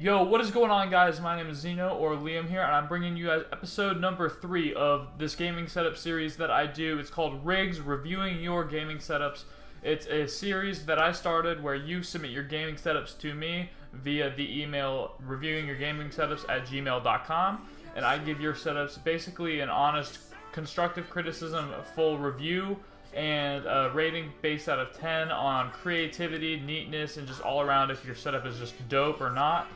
Yo, what is going on, guys? My name is Zeno, or Liam here, and I'm bringing you guys episode number 3 of this gaming setup series that I do. It's called RYGS, Reviewing Your Gaming Setups. It's a series that I started where you submit your gaming setups to me via the email reviewingyourgamingsetups@gmail.com, and I give your setups basically an honest, constructive criticism, a full review, and a rating based out of 10 on creativity, neatness, and just all around if your setup is just dope or not.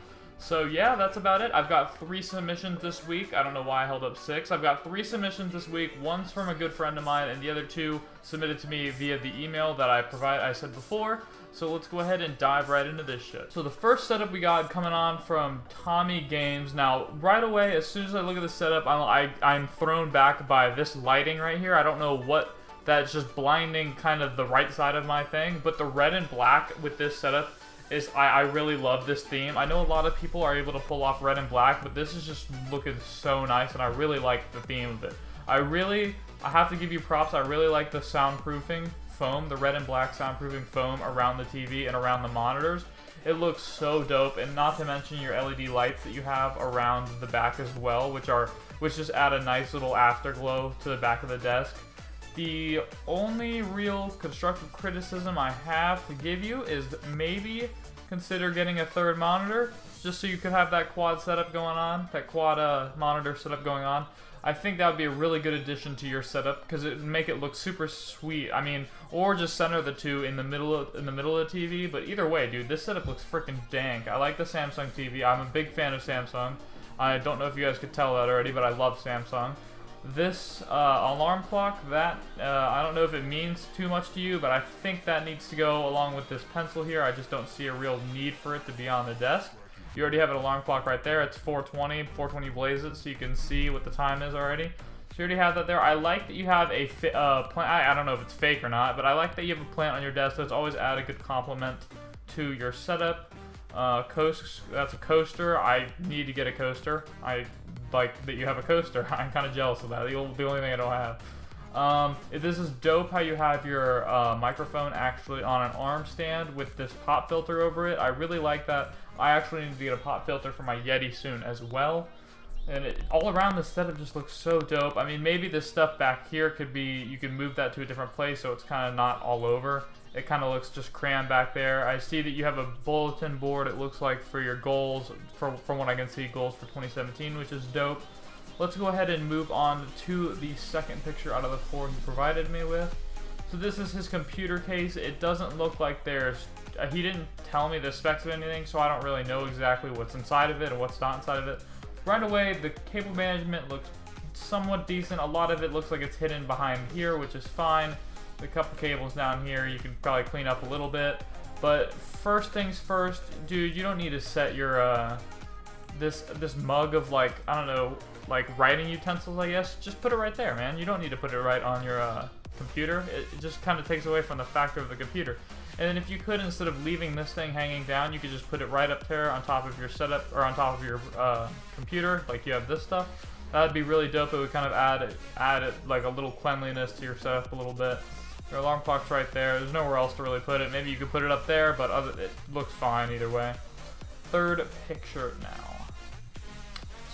So yeah, that's about it. I've got 3 submissions this week. I don't know why I held up 6. I've got 3 submissions this week. One's from a good friend of mine, and the other 2 submitted to me via the email that I said before. So let's go ahead and dive right into this shit. So the first setup we got coming on from TommyGames. Now, right away, as soon as I look at the setup, I'm thrown back by this lighting right here. I don't know what that's just blinding kind of the right side of my thing, but the red and black with this setup is, I really love this theme. I know a lot of people are able to pull off red and black, but this is just looking so nice, and I really like the theme of it. I have to give you props. I really like the soundproofing foam, the red and black soundproofing foam around the TV and around the monitors. It looks so dope, and not to mention your LED lights that you have around the back as well, which just add a nice little afterglow to the back of the desk. The only real constructive criticism I have to give you is maybe consider getting a 3rd monitor, just so you could have that quad setup going on, that quad monitor setup going on. I think that would be a really good addition to your setup because it would make it look super sweet. I mean, or just center the 2 in the middle of the TV. But either way, dude, this setup looks freaking dank. I like the Samsung TV. I'm a big fan of Samsung. I don't know if you guys could tell that already, but I love Samsung. This alarm clock, I don't know if it means too much to you, but I think that needs to go along with this pencil here. I just don't see a real need for it to be on the desk. You already have an alarm clock right there. It's 420 blaze it, so you can see what the time is already. So you already have that there. I like that you have a plant. I don't know if it's fake or not, but I like that you have a plant on your desk. That's always add a good compliment to your setup. That's a coaster. I need to get a coaster. I like that you have a coaster. I'm kind of jealous of that. The only thing I don't have. This is dope how you have your microphone actually on an arm stand with this pop filter over it. I really like that. I actually need to get a pop filter for my Yeti soon as well. And all around the setup just looks so dope. I mean, maybe this stuff back here could be, you can move that to a different place so it's kind of not all over. It kind of looks just crammed back there. I see that you have a bulletin board, it looks like, for your goals, from what I can see, goals for 2017, which is dope. Let's go ahead and move on to the second picture out of the 4 he provided me with. So this is his computer case. It doesn't look like he didn't tell me the specs of anything, so I don't really know exactly what's inside of it and what's not inside of it. Right away, the cable management looks somewhat decent. A lot of it looks like it's hidden behind here, which is fine. A couple cables down here you can probably clean up a little bit, but first things first, dude, you don't need to set your this mug of, like, I don't know, like writing utensils, I guess. Just put it right there, man. You don't need to put it right on your computer. It just kind of takes away from the factor of the computer. And then if you could, instead of leaving this thing hanging down, you could just put it right up there on top of your setup, or on top of your computer, like you have this stuff. That'd be really dope. It would kind of add like a little cleanliness to your setup a little bit. Your alarm clock's right there. There's nowhere else to really put it. Maybe you could put it up there, but it looks fine either way. 3rd picture now.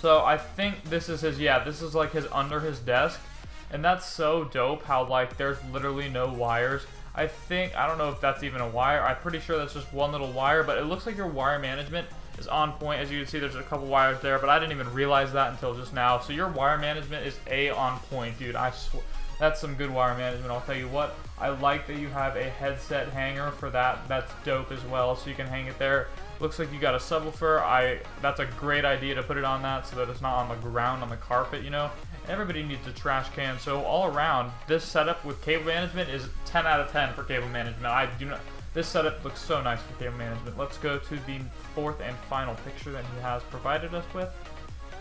So I think this is his, this is like his under his desk. And that's so dope how, like, there's literally no wires. I don't know if that's even a wire. I'm pretty sure that's just one little wire, but it looks like your wire management is on point. As you can see, there's a couple wires there, but I didn't even realize that until just now. So your wire management is on point, dude. I swear. That's some good wire management, I'll tell you what. I like that you have a headset hanger for that. That's dope as well, so you can hang it there. Looks like you got a subwoofer. That's a great idea to put it on that so that it's not on the ground, on the carpet, you know. Everybody needs a trash can, so all around, this setup with cable management is 10 out of 10 for cable management. This setup looks so nice for cable management. Let's go to the 4th and final picture that he has provided us with.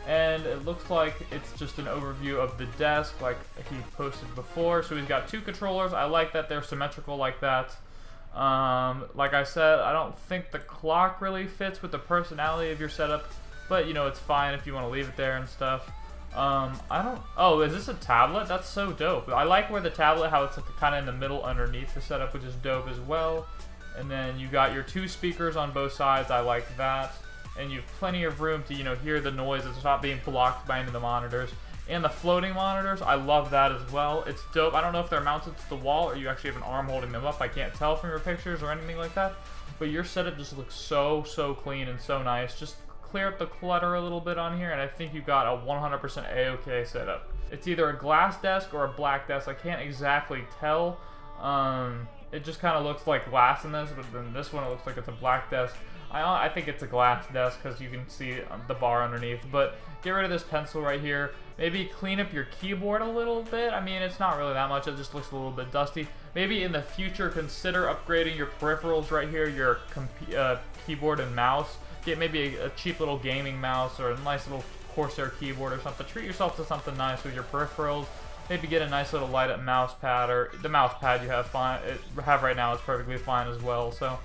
And it looks like it's just an overview of the desk like he posted before. So he's got 2 controllers. I like that they're symmetrical like that. Like I said, I don't think the clock really fits with the personality of your setup, but you know, it's fine if you want to leave it there and stuff. Oh, is this a tablet? That's so dope. I like where the tablet, how it's kind of in the middle underneath the setup, which is dope as well. And then you got your 2 speakers on both sides. I like that. and you have plenty of room to, you know, hear the noise. It's not being blocked by any of the monitors. And the floating monitors, I love that as well. It's dope. I don't know if they're mounted to the wall or you actually have an arm holding them up. I can't tell from your pictures or anything like that. But your setup just looks so clean and so nice. Just clear up the clutter a little bit on here, and I think you got a 100% A-OK setup. It's either a glass desk or a black desk. I can't exactly tell. It just kind of looks like glass in this, but then this one it looks like it's a black desk. I think it's a glass desk because you can see the bar underneath. But get rid of this pencil right here. Maybe clean up your keyboard a little bit. I mean, it's not really that much. It just looks a little bit dusty. Maybe in the future, consider upgrading your peripherals right here, your keyboard and mouse. Get maybe a cheap little gaming mouse or a nice little Corsair keyboard or something. Treat yourself to something nice with your peripherals. Maybe get a nice little light up mouse pad, or the mouse pad you have right now is perfectly fine as well. So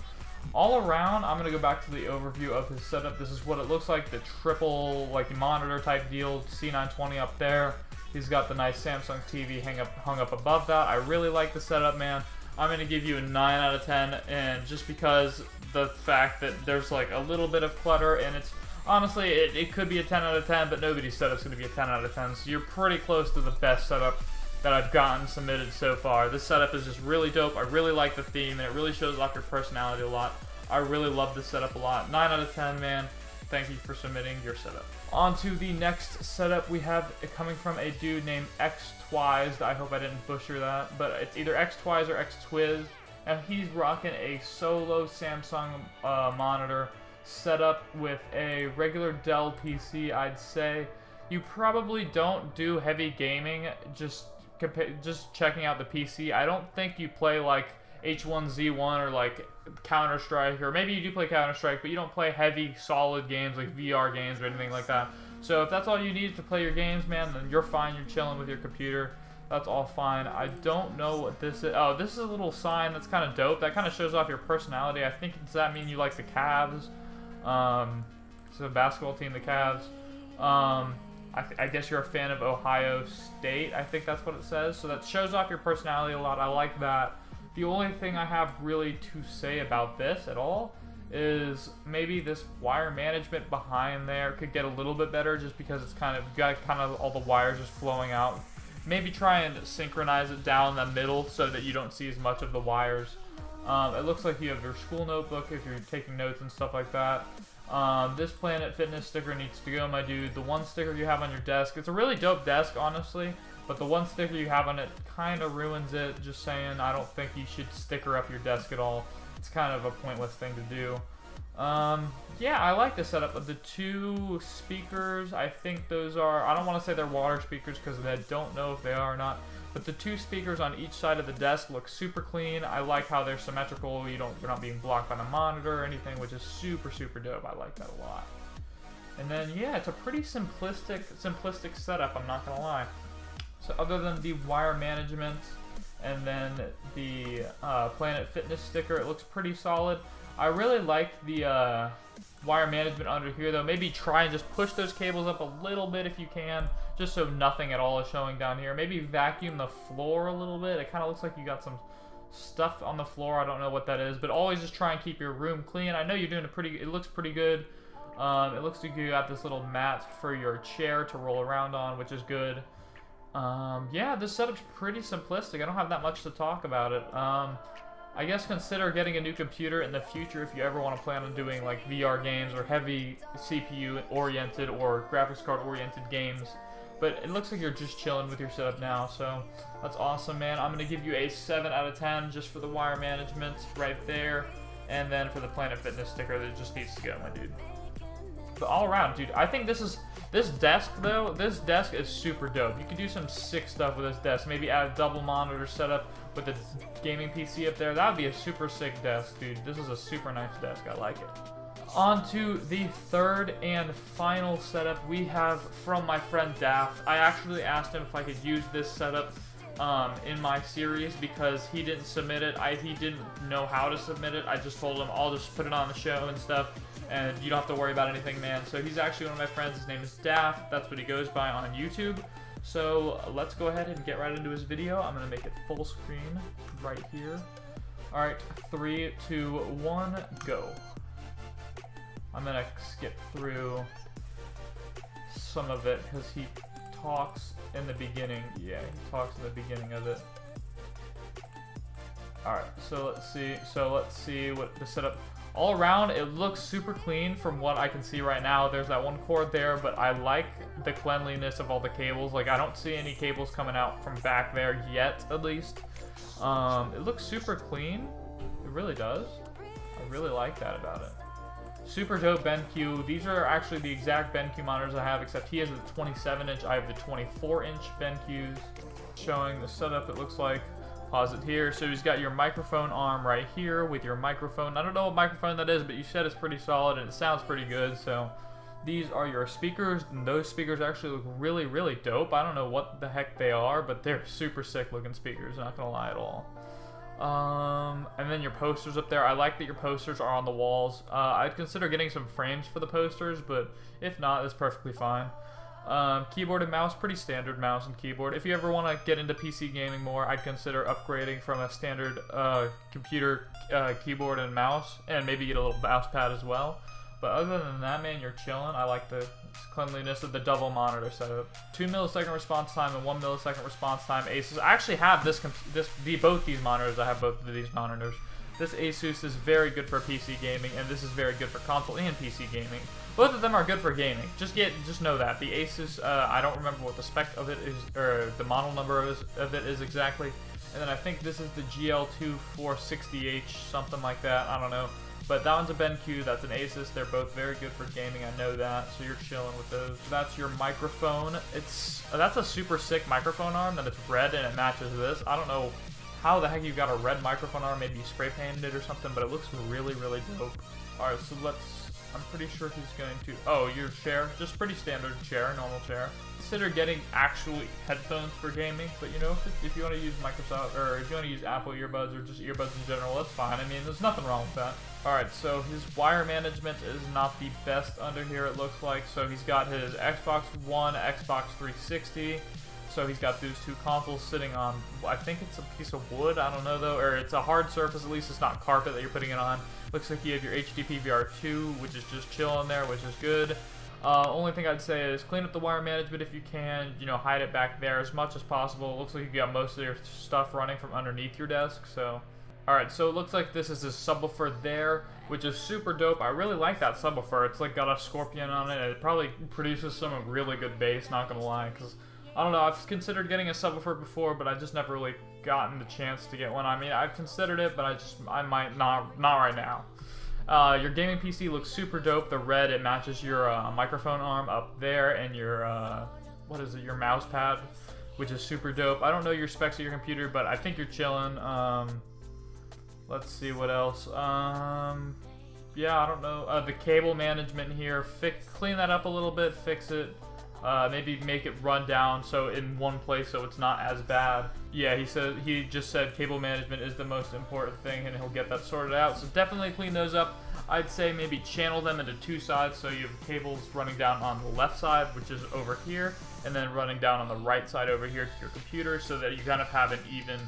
all around, I'm gonna go back to the overview of his setup. This is what it looks like, the triple like monitor type deal, C920 up there. He's got the nice Samsung TV hung up above that. I really like the setup, man. I'm gonna give you a 9 out of 10, and just because the fact that there's like a little bit of clutter, and it's honestly, it could be a 10 out of 10, but nobody's setup's going to be a 10 out of 10, so you're pretty close to the best setup that I've gotten submitted so far. This setup is just really dope. I really like the theme, and it really shows off your personality a lot. I really love this setup a lot. 9 out of 10, man. Thank you for submitting your setup. On to the next setup. We have it coming from a dude named ExTwized. I hope I didn't butcher that, but it's either XWiserExquis or XWiserExquis. And he's rocking a solo Samsung monitor set up with a regular Dell PC. I'd say you probably don't do heavy gaming, just checking out the PC. I don't think you play like H1Z1 or like Counter-Strike, or maybe you do play Counter-Strike, but you don't play heavy solid games like VR games or anything like that. So if that's all you need to play your games, man, then you're fine. You're chilling with your computer. That's all fine. I don't know what this is. Oh, this is a little sign that's kind of dope. That kind of shows off your personality. I think, does that mean you like the Cavs? So basketball team, the Cavs. I guess you're a fan of Ohio State. I think that's what it says. So that shows off your personality a lot. I like that. The only thing I have really to say about this at all is maybe this wire management behind there could get a little bit better, just because it's kind of all the wires just flowing out. Maybe try and synchronize it down the middle so that you don't see as much of the wires. It looks like you have your school notebook if you're taking notes and stuff like that. This Planet Fitness sticker needs to go, my dude. The one sticker you have on your desk, it's a really dope desk, honestly, but the one sticker you have on it kind of ruins it. Just saying, I don't think you should sticker up your desk at all. It's kind of a pointless thing to do. Yeah, I like the setup of the two speakers. I think those are, I don't want to say they're water speakers because I don't know if they are or not, but the two speakers on each side of the desk look super clean. I like how they're symmetrical. You're not being blocked by the monitor or anything, which is super dope. I like that a lot. And then yeah, it's a pretty simplistic setup, I'm not gonna lie. So other than the wire management and then the Planet Fitness sticker, it looks pretty solid. I really like the wire management under here though. Maybe try and just push those cables up a little bit if you can, just so nothing at all is showing down here. Maybe vacuum the floor a little bit. It kind of looks like you got some stuff on the floor. I don't know what that is, but always just try and keep your room clean. I know you're doing it looks pretty good. It looks like you got this little mat for your chair to roll around on, which is good. Yeah, this setup's pretty simplistic. I don't have that much to talk about it. I guess consider getting a new computer in the future if you ever want to plan on doing like VR games or heavy CPU oriented or graphics card oriented games. But it looks like you're just chilling with your setup now, so that's awesome, man. I'm going to give you a 7 out of 10 just for the wire management right there. And then for the Planet Fitness sticker, that just needs to go, my dude. But all around, dude, I think this desk though, this desk is super dope. You can do some sick stuff with this desk. Maybe add a double monitor setup with the gaming PC up there. That would be a super sick desk, dude. This is a super nice desk. I like it. On to the third and final setup we have from my friend Daff. I actually asked him if I could use this setup in my series because he didn't submit it. He didn't know how to submit it. I just told him I'll just put it on the show and stuff, and you don't have to worry about anything, man. So he's actually one of my friends. His name is Daff. That's what he goes by on YouTube. So let's go ahead and get right into his video. I'm going to make it full screen right here. Alright, 3, 2, 1, go. I'm gonna skip through some of it because he talks in the beginning. Yeah, he talks in the beginning of it. Alright, so let's see. So let's see what the setup. All around, it looks super clean from what I can see right now. There's that one cord there, but I like the cleanliness of all the cables. Like, I don't see any cables coming out from back there yet, at least. It looks super clean. It really does. I really like that about it. Super dope BenQ. These are actually the exact BenQ monitors I have, except he has the 27-inch. I have the 24-inch BenQs. Showing the setup, it looks like. Pause it here. So he's got your microphone arm right here with your microphone. I don't know what microphone that is, but you said it's pretty solid and it sounds pretty good. So these are your speakers, and those speakers actually look really, really dope. I don't know what the heck they are, but they're super sick looking speakers, not gonna lie at all. And then your posters up there. I like that your posters are on the walls. I'd consider getting some frames for the posters, but if not, that's perfectly fine. Keyboard and mouse, pretty standard mouse and keyboard. If you ever want to get into PC gaming more, I'd consider upgrading from a standard computer keyboard and mouse, and maybe get a little mouse pad as well. But other than that, man, you're chilling. I like the cleanliness of the double monitor setup. 2 millisecond response time and 1 millisecond response time Asus. I actually have both these monitors. I have both of these monitors. This Asus is very good for PC gaming, and this is very good for console and PC gaming. Both of them are good for gaming. Just know that. The Asus, I don't remember what the spec of it is, or the model number of it is exactly. And then I think this is the GL2 460H, something like that. I don't know. But that one's a BenQ, that's an Asus. They're both very good for gaming, I know that. So you're chilling with those. That's your microphone. That's a super sick microphone arm, and it's red and it matches this. I don't know how the heck you got a red microphone arm. Maybe you spray painted it or something, but it looks really, really dope. Alright, so I'm pretty sure he's going to... Oh, your chair. Just pretty standard chair, normal chair. Consider getting actual headphones for gaming, but you know, if you want to use Microsoft, or if you want to use Apple earbuds, or just earbuds in general, that's fine. I mean, there's nothing wrong with that. Alright, so his wire management is not the best under here, it looks like. So he's got his Xbox One, Xbox 360. So he's got those two consoles sitting on, I think it's a piece of wood, I don't know though, or it's a hard surface, at least it's not carpet that you're putting it on. Looks like you have your HD PVR2, which is just chilling there, which is good. Only thing I'd say is clean up the wire management if you can, you know, hide it back there as much as possible. It looks like you got most of your stuff running from underneath your desk, so. Alright, so it looks like this is a subwoofer there, which is super dope. I really like that subwoofer. It's like got a scorpion on it. It probably produces some really good bass, not gonna lie, because I don't know, I've considered getting a subwoofer before, but I just never really gotten the chance to get one. I mean, I've considered it, but I might not right now. Your gaming PC looks super dope. The red, it matches your microphone arm up there, and your, what is it, your mouse pad, which is super dope. I don't know your specs of your computer, but I think you're chilling. Let's see what else. Yeah, I don't know. The cable management here, clean that up a little bit, fix it. Maybe make it run down so in one place so it's not as bad. Yeah, he just said cable management is the most important thing, and he'll get that sorted out. So definitely clean those up. I'd say maybe channel them into two sides, so you have cables running down on the left side, which is over here, and then running down on the right side over here to your computer, so that you kind of have an even,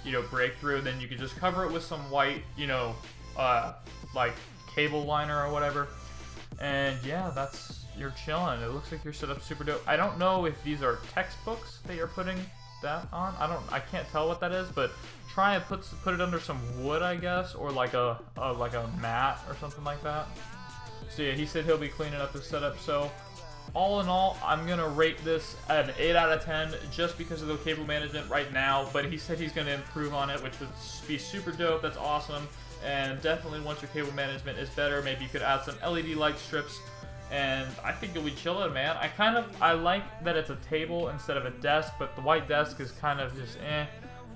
you know, breakthrough. Then you can just cover it with some white, you know, like cable liner or whatever. And yeah, you're chilling. It looks like your setup's super dope. I don't know if these are textbooks that you're putting that on. I can't tell what that is, but try and put it under some wood, I guess, or like a mat or something like that. So yeah, he said he'll be cleaning up his setup. So all in all, I'm gonna rate this an 8 out of 10 just because of the cable management right now. But he said he's gonna improve on it, which would be super dope. That's awesome. And definitely once your cable management is better, maybe you could add some LED light strips, and I think you'll be chilling, man. I like that it's a table instead of a desk, but the white desk is kind of just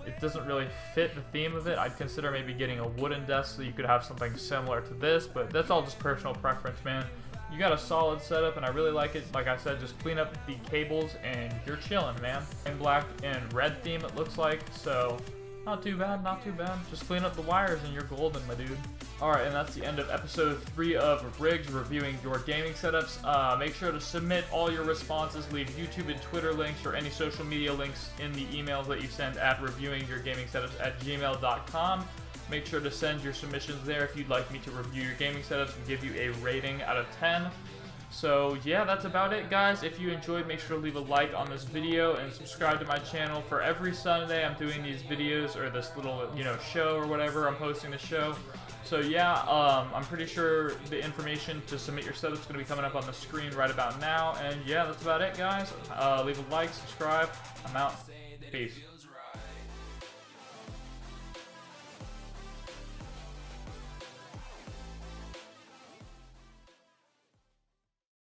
it doesn't really fit the theme of it. I'd consider maybe getting a wooden desk so you could have something similar to this, but that's all just personal preference, man. You got a solid setup, and I really like it. Like I said, just clean up the cables, and you're chilling, man. And black and red theme, it looks like, so not too bad, not too bad. Just clean up the wires and you're golden, my dude. Alright, and that's the end of episode 3 of RYGS, reviewing your gaming setups. Make sure to submit all your responses. Leave YouTube and Twitter links or any social media links in the emails that you send at reviewingyourgamingsetups@gmail.com. Make sure to send your submissions there if you'd like me to review your gaming setups and give you a rating out of 10. So yeah, that's about it, guys. If you enjoyed, make sure to leave a like on this video and subscribe to my channel. For every Sunday, I'm doing these videos, or this little, show or whatever. I'm hosting the show. So yeah, I'm pretty sure the information to submit your setup is going to be coming up on the screen right about now. And yeah, that's about it, guys. Leave a like, subscribe. I'm out. Peace.